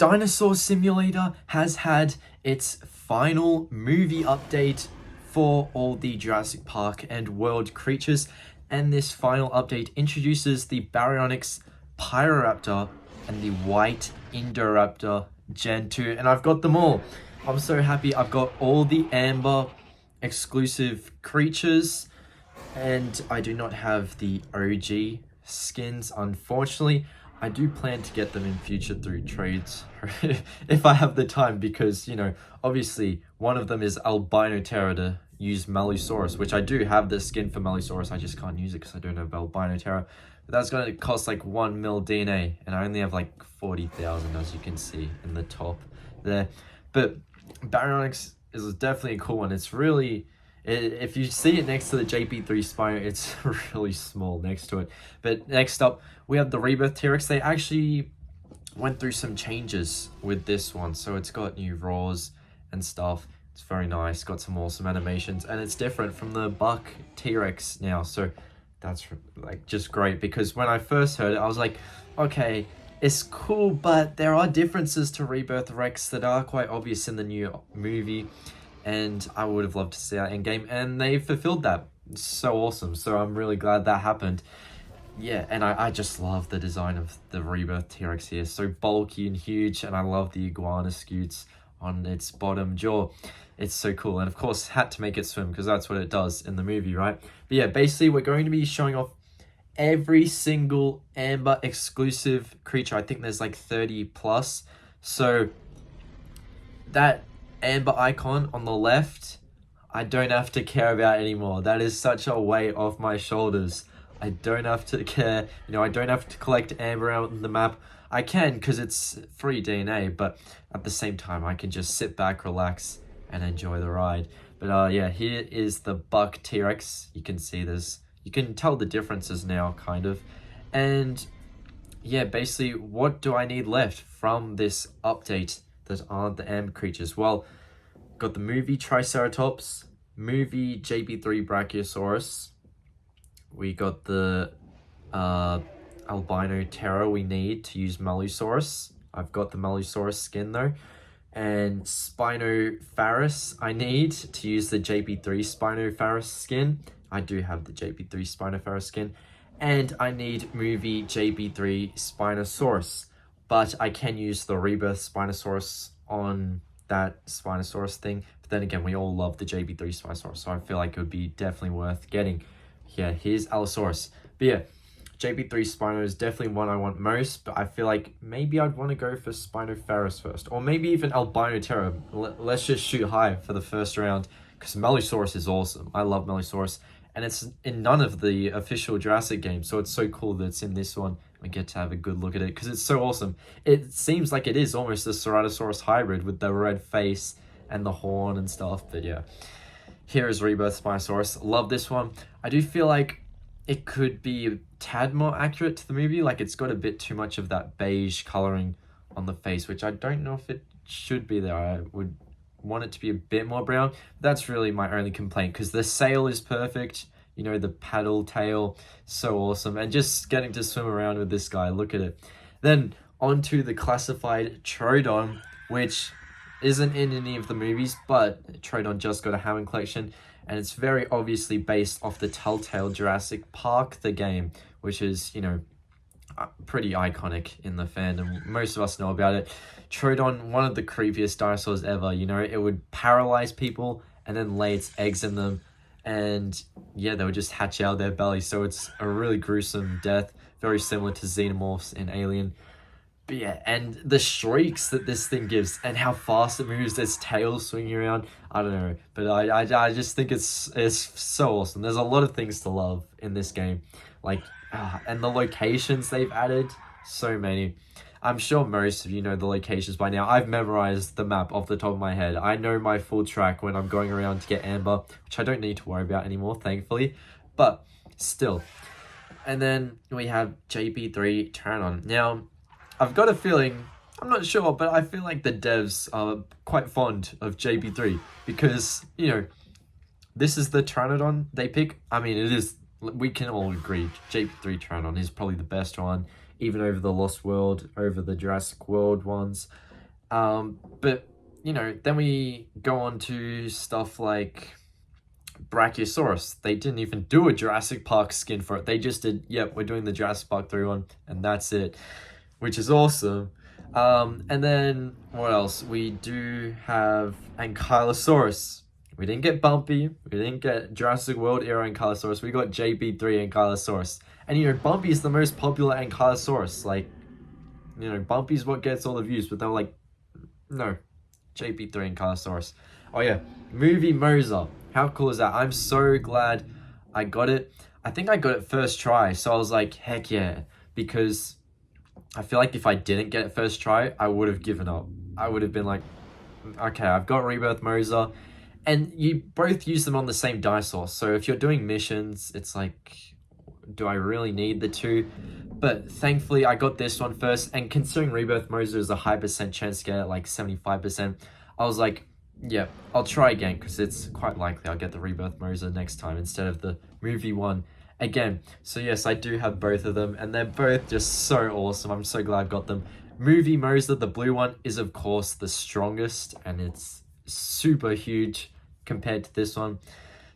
Dinosaur Simulator has had its final movie update for all the Jurassic Park and World creatures, and this final update introduces the Baryonyx, Pyroraptor, and the White Indoraptor Gen 2, and I've got them all. I'm so happy. I've got all the Amber exclusive creatures, and I do not have the OG skins, unfortunately. I do plan to get them in future through trades if I have the time, because, you know, obviously one of them is Albino Terror to use Allosaurus, which I do have the skin for Allosaurus. I just can't use it because I don't have Albino Terror. But that's going to cost like 1 mil DNA, and I only have like 40,000, as you can see in the top there. But Baryonyx is definitely a cool one. It's really, if you see it next to the JP3 Spino, it's really small next to it. But next up, we have the Rebirth T Rex. They actually went through some changes with this one. So it's got new roars and stuff. It's very nice. Got some awesome animations. And it's different from the Buck T Rex now. So that's like just great. Because when I first heard it, I was like, okay, it's cool, but there are differences to Rebirth Rex that are quite obvious in the new movie. And I would have loved to see that in game, and they fulfilled that. It's so awesome. So I'm really glad that happened. Yeah, and I just love the design of the Rebirth T-Rex here. So bulky and huge, and I love the iguana scutes on its bottom jaw. It's so cool. And of course, had to make it swim because that's what it does in the movie, right? But yeah, basically we're going to be showing off every single Amber exclusive creature. I think there's like 30 plus. So that Amber icon on the left, I don't have to care about anymore. That is such a weight off my shoulders. I don't have to care. You know, I don't have to collect Amber out on the map. I can because it's free DNA, but at the same time, I can just sit back, relax, and enjoy the ride. But yeah, here is the Buck T-Rex. You can see this. You can tell the differences now, kind of. And yeah, basically, what do I need left from this update that aren't the Amber creatures? Well, got the movie Triceratops, movie JB3 Brachiosaurus. We got the Albino Terror we need to use Allosaurus. I've got the Allosaurus skin though. And Spinosaurus I need to use the JB3 Spinosaurus skin. I do have the JB3 Spinosaurus skin. And I need movie JB3 Spinosaurus. But I can use the Rebirth Spinosaurus on that Spinosaurus thing. But then again, we all love the JB3 Spinosaurus, so I feel like it would be definitely worth getting. Yeah, here's Allosaurus. But yeah, JB3 Spino is definitely one I want most, but I feel like maybe I'd want to go for Spinosaurus first. Or maybe even Albino Terror. Let's just shoot high for the first round, because Allosaurus is awesome. I love Allosaurus. And it's in none of the official Jurassic games, so it's so cool that it's in this one. We get to have a good look at it because it's so awesome. It seems like it is almost a Ceratosaurus hybrid with the red face and the horn and stuff. But yeah, here is Rebirth Spinosaurus. Love this one. I do feel like it could be a tad more accurate to the movie. Like, it's got a bit too much of that beige coloring on the face, which I don't know if it should be there. I would want it to be a bit more brown. That's really my only complaint, because the sail is perfect. You know, the paddle tail, so awesome. And just getting to swim around with this guy, look at it. Then onto the classified Troodon, which isn't in any of the movies, but Troodon just got a Hammond collection. And it's very obviously based off the Telltale Jurassic Park, the game, which is, you know, pretty iconic in the fandom. Most of us know about it. Troodon, one of the creepiest dinosaurs ever. You know, it would paralyze people and then lay its eggs in them. And yeah, they would just hatch out their belly. So it's a really gruesome death, very similar to Xenomorphs in Alien. But yeah, and the shrieks that this thing gives and how fast it moves, its tail swinging around, I don't know. But I just think it's so awesome. There's a lot of things to love in this game. Like, and the locations they've added, so many. I'm sure most of you know the locations by now. I've memorized the map off the top of my head. I know my full track when I'm going around to get Amber, which I don't need to worry about anymore, thankfully. But still. And then we have JP3 Pteranodon. Now, I've got a feeling, I'm not sure, but I feel like the devs are quite fond of JP3 because, you know, this is the Pteranodon they pick. I mean, it is, we can all agree, JP3 Pteranodon is probably the best one, even over the Lost World, over the Jurassic World ones. But, you know, then we go on to stuff like Brachiosaurus. They didn't even do a Jurassic Park skin for it. They just did, yep, we're doing the Jurassic Park 3 one, and that's it, which is awesome. And then, what else? We do have Ankylosaurus. We didn't get Bumpy. We didn't get Jurassic World era Ankylosaurus. We got JB3 Ankylosaurus. And, you know, Bumpy is the most popular Ankylosaurus. Like, you know, Bumpy's what gets all the views, but they're like, no, JB3 Ankylosaurus. Oh, yeah, Movie Mosa. How cool is that? I'm so glad I got it. I think I got it first try, so I was like, heck yeah. Because I feel like if I didn't get it first try, I would have given up. I would have been like, okay, I've got Rebirth Mosa. And you both use them on the same dinosaur. So if you're doing missions, it's like, do I really need the two? But thankfully, I got this one first. And considering Rebirth Mosa is a high percent chance to get it, like 75%, I was like, yeah, I'll try again because it's quite likely I'll get the Rebirth Mosa next time instead of the movie one again. So yes, I do have both of them, and they're both just so awesome. I'm so glad I've got them. Movie Mosa, the blue one, is of course the strongest, and it's super huge compared to this one.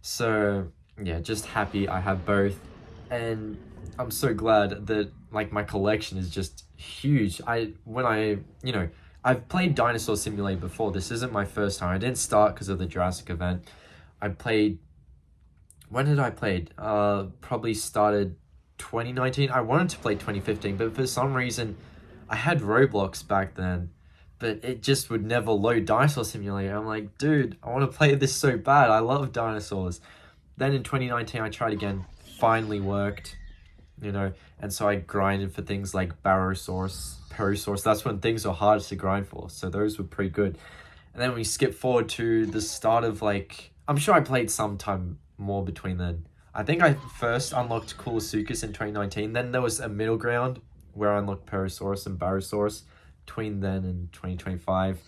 So yeah, just happy I have both, and I'm so glad that like my collection is just huge. I've played Dinosaur Simulator before. This isn't my first time. I didn't start because of the Jurassic event. I played, when did I play? Probably started 2019. I wanted to play 2015, but for some reason I had Roblox back then, but it just would never load Dinosaur Simulator. I'm like, dude, I want to play this so bad. I love dinosaurs. Then in 2019, I tried again. Finally worked, you know. And so I grinded for things like Parasaurolophus. That's when things were hardest to grind for. So those were pretty good. And then we skip forward to the start of like, I'm sure I played sometime more between then. I think I first unlocked Coolosuchus in 2019. Then there was a middle ground where I unlocked Parasaurus and Baryonyx between then and 2025.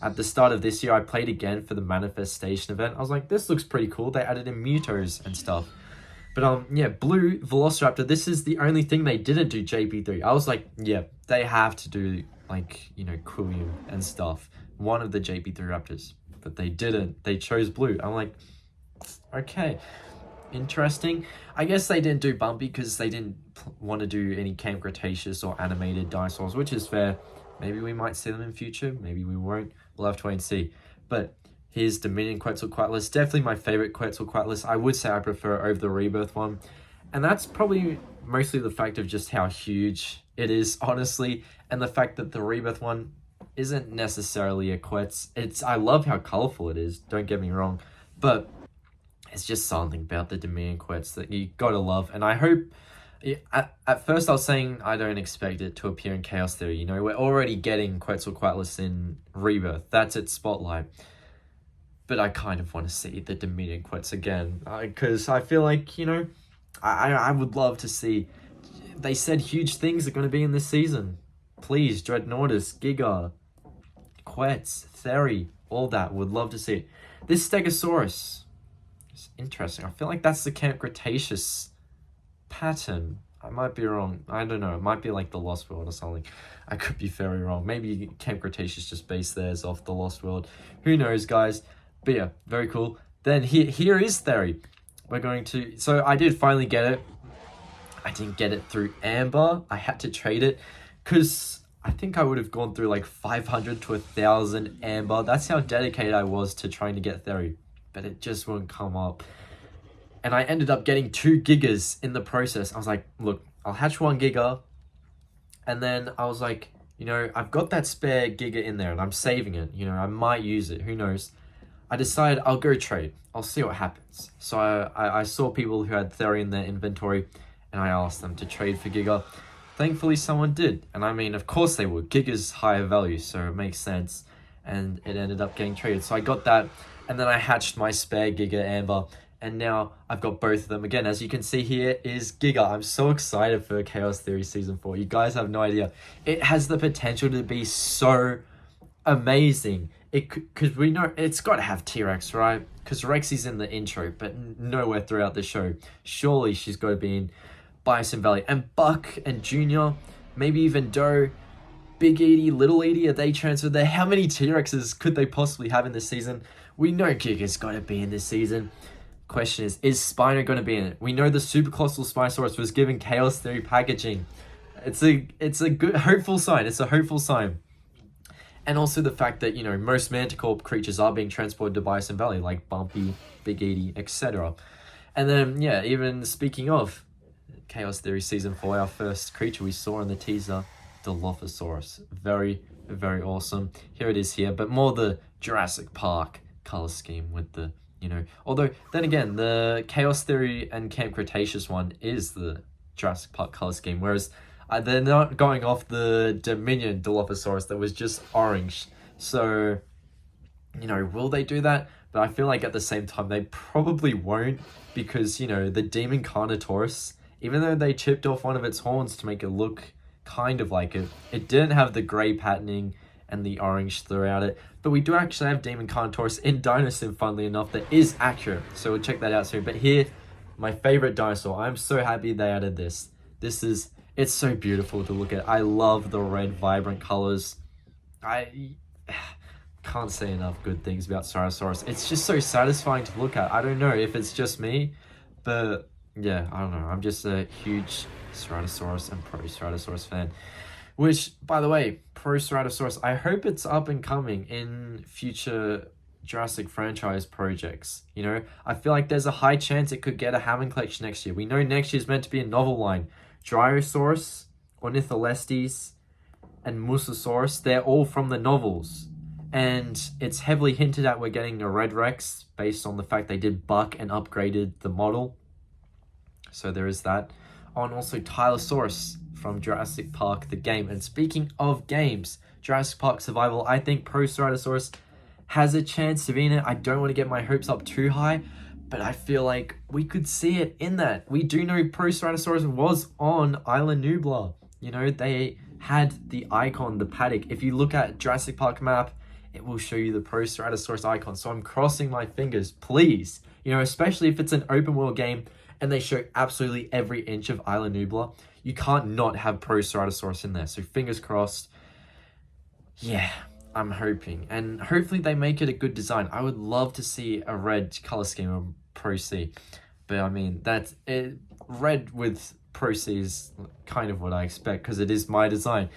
At the start of this year, I played again for the manifestation event. I was like, this looks pretty cool. They added in Mutos and stuff. But yeah, blue Velociraptor, this is the only thing they didn't do JP3. I was like, yeah, they have to do like, you know, Quillium and stuff. One of the JP3 Raptors. But they didn't. They chose blue. I'm like, okay, interesting. I guess they didn't do Bumpy because they didn't want to do any Camp Cretaceous or animated dinosaurs, which is fair. Maybe we might see them in future. Maybe we won't. We'll have to wait and see. But here's Dominion Quetzalcoatlus. Definitely my favorite Quetzalcoatlus. I would say I prefer it over the Rebirth one. And that's probably mostly the fact of just how huge it is, honestly. And the fact that the Rebirth one isn't necessarily a Quetz. I love how colorful it is. Don't get me wrong. But it's just something about the Dominion Quetz that you gotta love. And I hope... At first I was saying I don't expect it to appear in Chaos Theory. You know, we're already getting Quetzalcoatlus in Rebirth. That's its spotlight. But I kind of want to see the Dominion Quetz again. Because I feel like, you know, I would love to see... They said huge things are going to be in this season. Please, Dreadnoughtus, Giga, Quetz, Theri, all that. Would love to see it. This Stegosaurus is interesting. I feel like that's the Camp Cretaceous pattern. I might be wrong. I don't know. It might be like the Lost World or something. I could be very wrong. Maybe Camp Cretaceous just based theirs off the Lost World. Who knows, guys? But yeah, very cool. Then here is Theri. We're going to... So I did finally get it. I didn't get it through Amber. I had to trade it because I think I would have gone through like 500 to 1,000 Amber. That's how dedicated I was to trying to get Theri. But it just wouldn't come up. And I ended up getting 2 Gigas in the process. I was like, look, I'll hatch 1 Giga. And then I was like, you know, I've got that spare Giga in there and I'm saving it. You know, I might use it. Who knows? I decided I'll go trade. I'll see what happens. So I saw people who had Theri in their inventory and I asked them to trade for Giga. Thankfully, someone did. And I mean, of course they would. Giga's higher value, so it makes sense. And it ended up getting traded. So I got that. And then I hatched my spare Giga Amber. And now I've got both of them. Again, as you can see here is Giga. I'm so excited for Chaos Theory Season 4. You guys have no idea. It has the potential to be so amazing. Because we know it's got to have T Rex, right? Because Rexy's in the intro, but nowhere throughout the show. Surely she's got to be in Bison Valley. And Buck and Junior, maybe even Doe. Big Edie, Little Edie, are they transferred there? How many T-Rexes could they possibly have in this season? We know Giga's got to be in this season. Question is Spino going to be in it? We know the Super Colossal Spinosaurus was given Chaos Theory packaging. It's a good, hopeful sign. It's a hopeful sign. And also the fact that, you know, most Manticore creatures are being transported to Bison Valley, like Bumpy, Big Edie, etc. And then, yeah, even speaking of Chaos Theory Season 4, our first creature we saw in the teaser, Dilophosaurus. Very, very awesome. Here it is here, but more the Jurassic Park color scheme with the, you know, although then again, the Chaos Theory and Camp Cretaceous one is the Jurassic Park color scheme, whereas they're not going off the Dominion Dilophosaurus that was just orange. So, you know, will they do that? But I feel like at the same time, they probably won't, because, you know, the Demon Carnotaurus, even though they chipped off one of its horns to make it look kind of like it, it didn't have the grey patterning and the orange throughout it. But we do actually have Demon Carnotaurus in Dinosaur, funnily enough, that is accurate. So we'll check that out soon. But here, my favorite dinosaur. I'm so happy they added this. It's so beautiful to look at. I love the red, vibrant colors. I can't say enough good things about Ceratosaurus. It's just so satisfying to look at. I don't know if it's just me, but yeah, I don't know. I'm just a huge Ceratosaurus and Pro Ceratosaurus fan. Which, by the way, Pro Ceratosaurus, I hope it's up and coming in future Jurassic franchise projects. You know, I feel like there's a high chance it could get a Hammond collection next year. We know next year's meant to be a novel line. Dryosaurus, Ornitholestes, and Mosasaurus, they're all from the novels. And it's heavily hinted at we're getting a Red Rex based on the fact they did buck and upgraded the model. So there is that. Oh, and also Tylosaurus from Jurassic Park, the game. And speaking of games, Jurassic Park Survival, I think Pro Ceratosaurus has a chance to be in it. I don't want to get my hopes up too high, but I feel like we could see it in that. We do know Pro Ceratosaurus was on Isla Nublar. You know, they had the icon, the paddock. If you look at Jurassic Park map, it will show you the Pro Ceratosaurus icon. So I'm crossing my fingers, please. You know, especially if it's an open world game and they show absolutely every inch of Isla Nublar, you can't not have Pro Ceratosaurus in there. So fingers crossed. Yeah, I'm hoping. And hopefully they make it a good design. I would love to see a red color scheme of Pro C. But I mean, that's it. Red with Pro C is kind of what I expect because it is my design.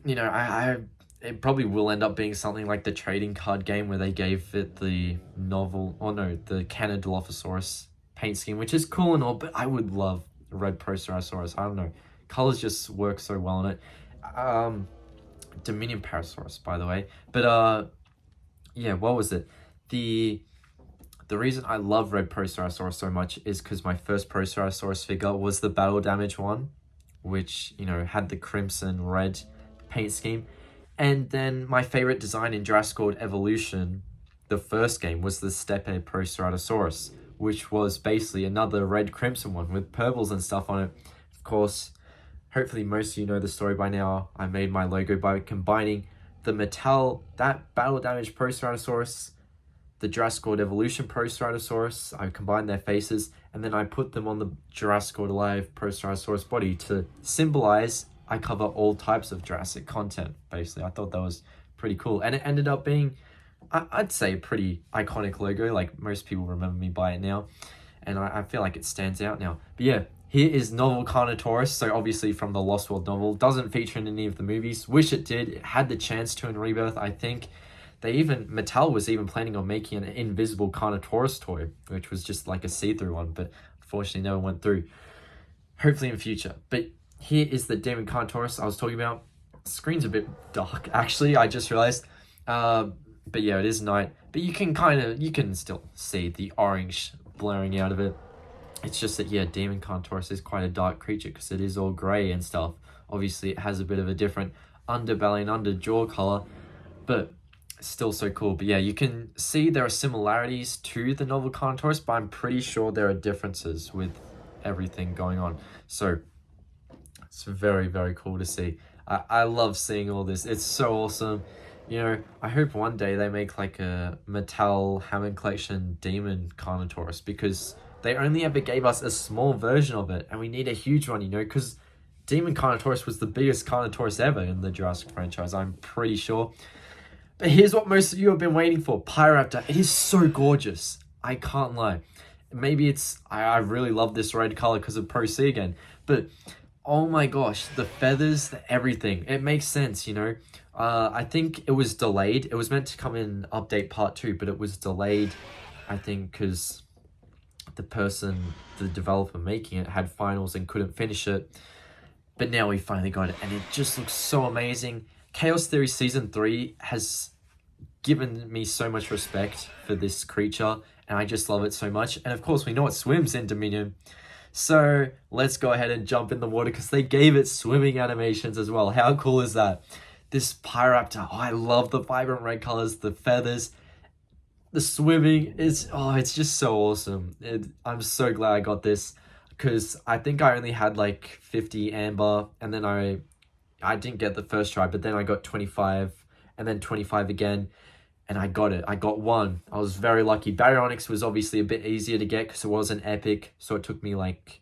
You know, it probably will end up being something like the trading card game where they gave it the the Canon Dilophosaurus paint scheme, which is cool and all, but I would love red Pro Ceratosaurus. I don't know. Colors just work so well in it. Dominion Parasaurus, by the way. But yeah, what was it? The reason I love red Pro Ceratosaurus so much is because my first Pro Ceratosaurus figure was the battle damage one, which, you know, had the crimson red paint scheme. And then my favorite design in Jurassic World Evolution, the first game, was the Steppe Pro Ceratosaurus, which was basically another red crimson one with purples and stuff on it. Of course, hopefully most of you know the story by now. I made my logo by combining the Mattel, that battle damage Pro Ceratosaurus, the Jurassic World Evolution Pro Ceratosaurus. I combined their faces and then I put them on the Jurassic World Alive Pro Ceratosaurus body to symbolize I cover all types of Jurassic content, basically. I thought that was pretty cool. And it ended up being, I'd say, a pretty iconic logo. Like, most people remember me by it now. And I feel like it stands out now. But yeah, here is Novel Carnotaurus. So obviously from the Lost World novel. Doesn't feature in any of the movies. Wish it did. It had the chance to in Rebirth. I think Mattel was even planning on making an invisible Carnotaurus toy, which was just like a see-through one. But unfortunately never went through. Hopefully in future. But here is the Demon Carnotaurus I was talking about. The screen's a bit dark, actually, I just realized. But yeah, it is night. But you can still see the orange blaring out of it. It's just that, yeah, Demon Carnotaurus is quite a dark creature because it is all grey and stuff. Obviously, it has a bit of a different underbelly and underjaw colour, but still so cool. But yeah, you can see there are similarities to the Novel Carnotaurus, but I'm pretty sure there are differences with everything going on. So it's very, very cool to see. I love seeing all this. It's so awesome. You know, I hope one day they make like a Mattel Hammond Collection Demon Carnotaurus because they only ever gave us a small version of it and we need a huge one, you know, because Demon Carnotaurus was the biggest Carnotaurus ever in the Jurassic franchise, I'm pretty sure. But here's what most of you have been waiting for. Pyroraptor. It is so gorgeous. I can't lie. Maybe it's... I really love this red color because of Pro C again. But, oh my gosh. The feathers, everything. It makes sense, you know. I think it was delayed. It was meant to come in update part 2, but it was delayed, I think, because the developer making it, had finals and couldn't finish it. But now we finally got it, and it just looks so amazing. Chaos Theory Season 3 has given me so much respect for this creature, and I just love it so much. And of course, we know it swims in Dominion. So let's go ahead and jump in the water, because they gave it swimming animations as well. How cool is that? This Pyroraptor, I love the vibrant red colors, the feathers, the swimming. It's just so awesome. I'm so glad I got this, because I think I only had like 50 amber, and then I didn't get the first try, but then I got 25, and then 25 again, and I got it. I got one. I was very lucky. Baryonyx was obviously a bit easier to get because it was an epic, so it took me like,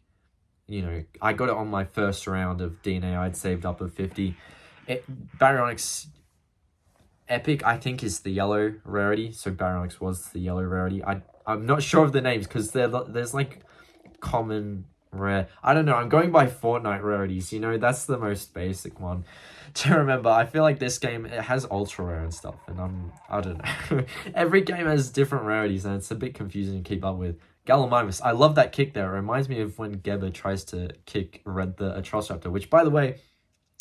you know, I got it on my first round of DNA. I'd saved up of 50. Baryonyx epic, I think, is the yellow rarity, so Baryonyx was the yellow rarity. I'm not sure of the names, because there's like common, rare. I don't know. I'm going by Fortnite rarities. You know, that's the most basic one to remember. I feel like this game, it has ultra rare and stuff, and I don't know. Every game has different rarities, and it's a bit confusing to keep up with. Gallimimus. I love that kick there. It reminds me of when Geba tries to kick Red the Atrociraptor, which, by the way,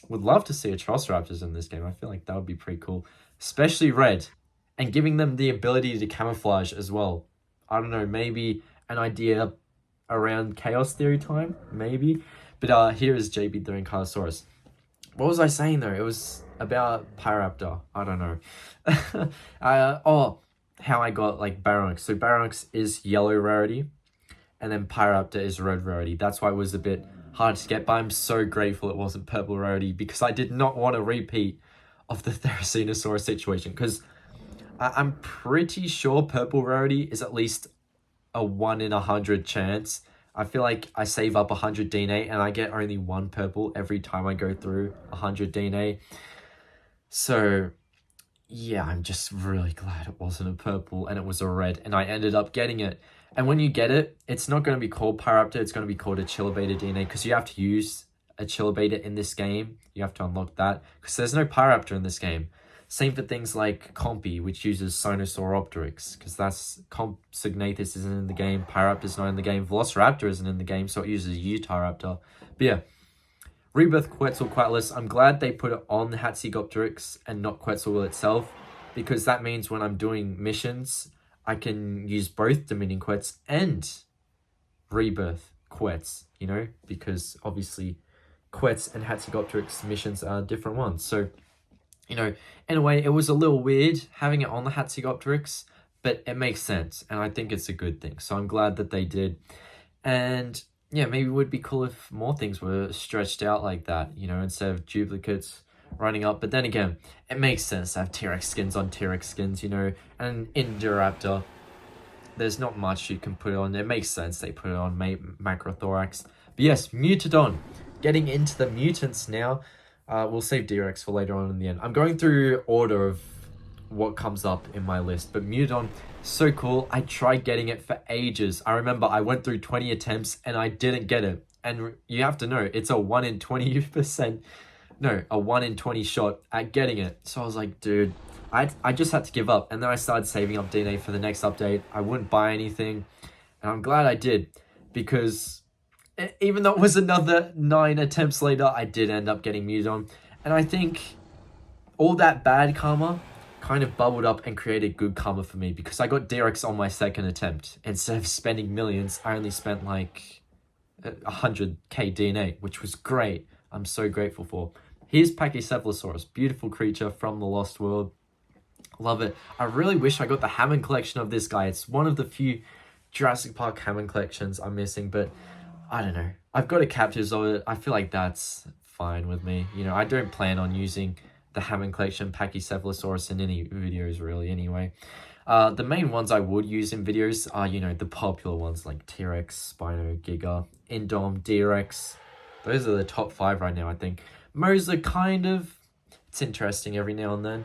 would love to see Atrociraptors in this game. I feel like that would be pretty cool, especially Red, and giving them the ability to camouflage as well. I don't know, maybe an idea around Chaos Theory time, maybe. But here is JB3 and Carnosaurus. What was I saying though? It was about Pyroraptor. I don't know. How I got like Baryonyx. So Baryonyx is yellow rarity, and then Pyroraptor is red rarity. That's why it was a bit hard to get, but I'm so grateful it wasn't purple rarity, because I did not want a repeat of the Therizinosaurus situation, because I'm pretty sure purple rarity is at least a 1 in 100 chance. I feel like I save up 100 DNA and I get only one purple every time I go through 100 DNA. So yeah, I'm just really glad it wasn't a purple and it was a red, and I ended up getting it. And when you get it, it's not going to be called Pyroraptor, it's going to be called a Chilibata DNA, because you have to use a Chilibata in this game. You have to unlock that, because there's no Pyroraptor in this game. Same for things like Compy, which uses Sinosauropteryx, because that's Compsognathus isn't in the game, Pyroraptor's not in the game, Velociraptor isn't in the game, so it uses Utahraptor. But yeah, Rebirth Quetzalcoatlus, I'm glad they put it on the Hatzegopteryx and not Quetzal itself, because that means when I'm doing missions, I can use both Dominion Quetz and Rebirth Quetz, you know, because obviously Quetz and Hatzegopteryx missions are different ones. So, you know, in a way, it was a little weird having it on the Hatzegopteryx, but it makes sense, and I think it's a good thing. So I'm glad that they did. And yeah, maybe it would be cool if more things were stretched out like that, you know, instead of duplicates running up. But then again, it makes sense to have T-Rex skins on T-Rex skins, you know, and Indoraptor, there's not much you can put it on. It makes sense they put it on Macrothorax. But yes, Mutadon. Getting into the mutants now. We'll save D-Rex for later on in the end. I'm going through order of what comes up in my list, but Mutadon, so cool. I tried getting it for ages. I remember I went through 20 attempts and I didn't get it. And you have to know, it's a 1 in 20%, no, a 1 in 20 shot at getting it. So I was like, dude, I just had to give up. And then I started saving up DNA for the next update. I wouldn't buy anything. And I'm glad I did, because even though it was another 9 attempts later, I did end up getting Mutadon. And I think all that bad karma kind of bubbled up and created good karma for me, because I got D-Rex on my second attempt. Instead of spending millions, I only spent like 100k DNA, which was great. I'm so grateful for. Here's Pachycephalosaurus, beautiful creature from the Lost World. Love it. I really wish I got the Hammond collection of this guy. It's one of the few Jurassic Park Hammond collections I'm missing, but I don't know. I've got a captives of it. I feel like that's fine with me. You know, I don't plan on using the Hammond collection Pachycephalosaurus in any videos really anyway. The main ones I would use in videos are, you know, the popular ones like T-Rex, Spino, Giga, Indom, D-Rex, those are the top 5 right now, I think. Mosa kind of, it's interesting every now and then.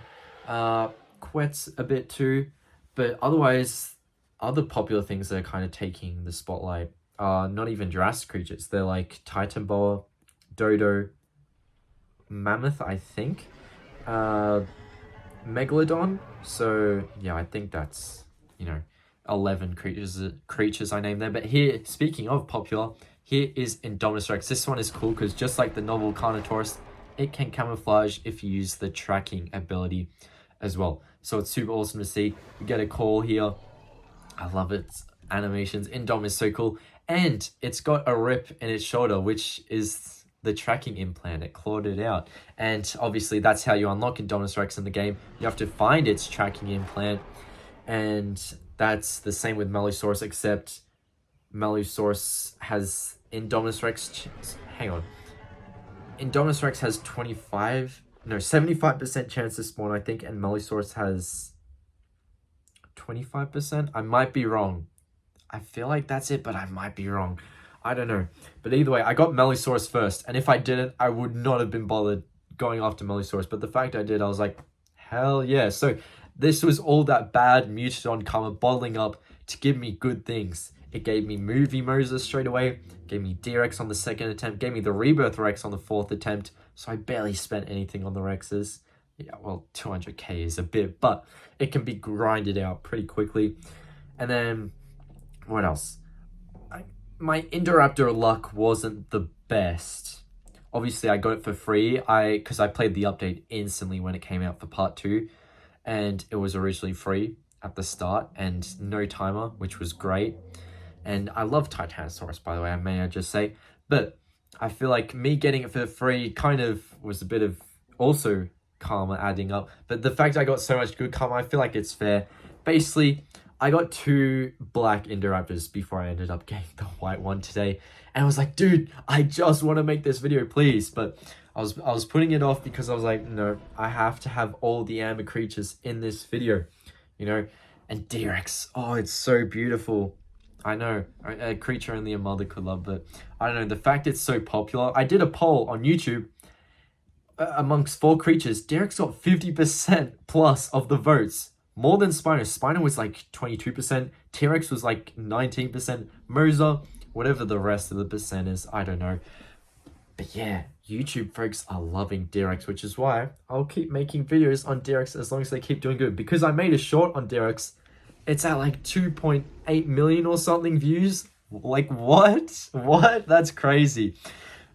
Quetz a bit too, but otherwise, other popular things that are kind of taking the spotlight are not even Jurassic creatures. They're like Titan Boa, Dodo, Mammoth, I think, Megalodon. So yeah, I think that's, 11 creatures I named there. But here, speaking of popular, here is Indominus Rex. This one is cool because just like the novel Carnotaurus, it can camouflage if you use the tracking ability as well. So it's super awesome to see. We get a call here. I love its animations. Indom is so cool. And it's got a rip in its shoulder, which is the tracking implant. It clawed it out. And obviously that's how you unlock Indominus Rex in the game. You have to find its tracking implant. And that's the same with Melosaurus, except Melosaurus has Indominus Rex. Hang on. Indominus Rex has 75% chance to spawn, I think, and Melosaurus has 25%. I might be wrong. I feel like that's it, but I might be wrong. I don't know. But either way, I got Melosaurus first, and if I didn't, I would not have been bothered going after Melosaurus. But the fact I did, I was like, hell yeah. So this was all that bad Mutadon karma bottling up to give me good things. It gave me Movie Moses straight away, gave me D-Rex on the 2nd attempt, gave me the Rebirth Rex on the 4th attempt, so I barely spent anything on the Rexes. Yeah, well, 200k is a bit, but it can be grinded out pretty quickly. And then, what else? My Indoraptor luck wasn't the best. Obviously, I got it for free, because I played the update instantly when it came out for part 2, and it was originally free at the start, and no timer, which was great. And I love Titanosaurus, by the way, may I just say. But I feel like me getting it for free kind of was a bit of also karma adding up. But the fact I got so much good karma, I feel like it's fair. Basically, I got 2 black Indoraptors before I ended up getting the white one today. And I was like, dude, I just want to make this video, please. But I was putting it off because I was like, no, I have to have all the amber creatures in this video, And D-Rex, oh, it's so beautiful. I know, a creature only a mother could love, but I don't know, the fact it's so popular. I did a poll on YouTube amongst 4 creatures. D-Rex got 50% plus of the votes, more than Spino. Spino was like 22%, T-Rex was like 19%, Mosa, whatever the rest of the percent is, I don't know. But yeah, YouTube folks are loving D-Rex, which is why I'll keep making videos on D-Rex as long as they keep doing good. Because I made a short on D-Rex, it's at like 2.8 million or something views. Like, what? What? That's crazy.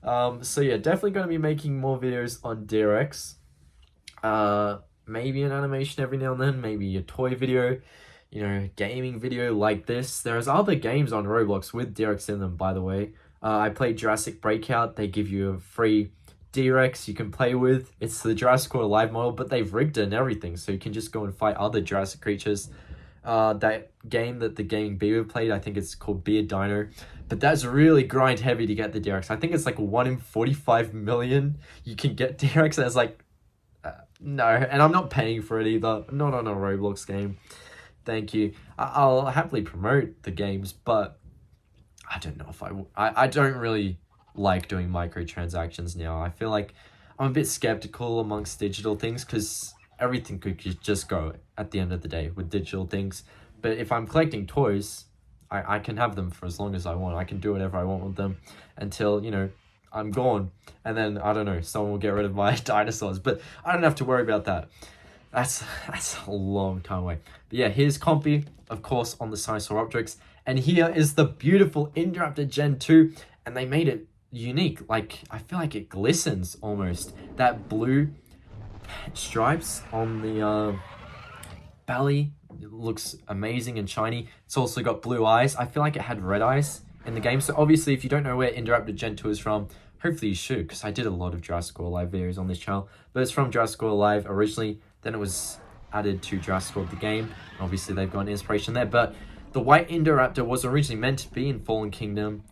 So yeah, definitely going to be making more videos on D-Rex. Maybe an animation every now and then, maybe a toy video, gaming video like this. There's other games on Roblox with D-Rex in them, by the way. I played Jurassic Breakout. They give you a free D-Rex you can play with. It's the Jurassic World Live model, but they've rigged it and everything, so you can just go and fight other Jurassic creatures. That game that the Gaming Beaver played, I think it's called Beard Dino, but that's really grind heavy to get the D-Rex. I think it's like 1 in 45 million you can get D-Rex, and it's like, no, and I'm not paying for it either, not on a Roblox game. Thank you. I'll happily promote the games, but I don't know if I don't really like doing microtransactions now. I feel like I'm a bit skeptical amongst digital things because everything could just go at the end of the day with digital things. But if I'm collecting toys, I can have them for as long as I want. I can do whatever I want with them until, I'm gone. And then, I don't know, someone will get rid of my dinosaurs. But I don't have to worry about that. That's a long time away. But yeah, here's Compy, of course, on the Sinosauropteryx. And here is the beautiful Indoraptor Gen 2. And they made it unique. Like, I feel like it glistens almost. That blue stripes on the belly, it looks amazing and shiny. It's also got blue eyes. I feel like it had red eyes in the game. So obviously, if you don't know where Indoraptor Gen 2 is from, hopefully you should, because I did a lot of Jurassic World Live videos on this channel. But it's from Jurassic World Live originally, then it was added to Jurassic World the game. Obviously, they've got an inspiration there. But the white Indoraptor was originally meant to be in Fallen Kingdom,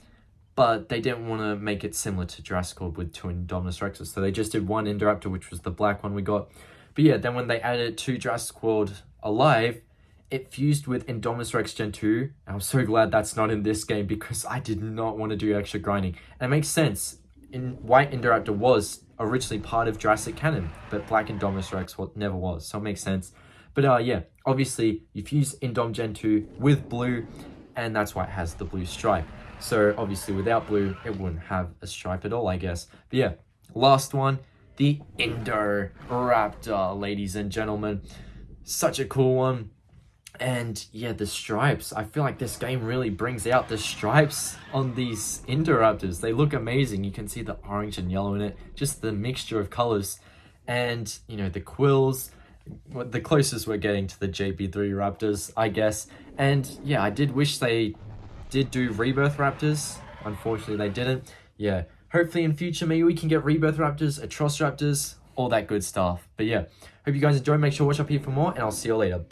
but they didn't want to make it similar to Jurassic World with 2 Indominus Rexes. So they just did one Indoraptor, which was the black one we got. But yeah, then when they added it to Jurassic World Alive, it fused with Indominus Rex Gen 2. And I'm so glad that's not in this game because I did not want to do extra grinding. And it makes sense. white Indoraptor was originally part of Jurassic canon, but black Indominus Rex never was, so it makes sense. But yeah, obviously you fuse Indom Gen 2 with blue, and that's why it has the blue stripe. So obviously without blue, it wouldn't have a stripe at all, I guess. But yeah, last one, the Indoraptor, ladies and gentlemen. Such a cool one. And yeah, the stripes. I feel like this game really brings out the stripes on these Indoraptors. They look amazing. You can see the orange and yellow in it. Just the mixture of colors. And, you know, the quills. The closest we're getting to the JP3 Raptors, I guess. And yeah, I did wish they did do Rebirth Raptors. Unfortunately, they didn't. Yeah, hopefully in future, maybe we can get Rebirth Raptors, Atroc Raptors, all that good stuff. But yeah, hope you guys enjoyed. Make sure to watch up here for more, and I'll see you later. Bye.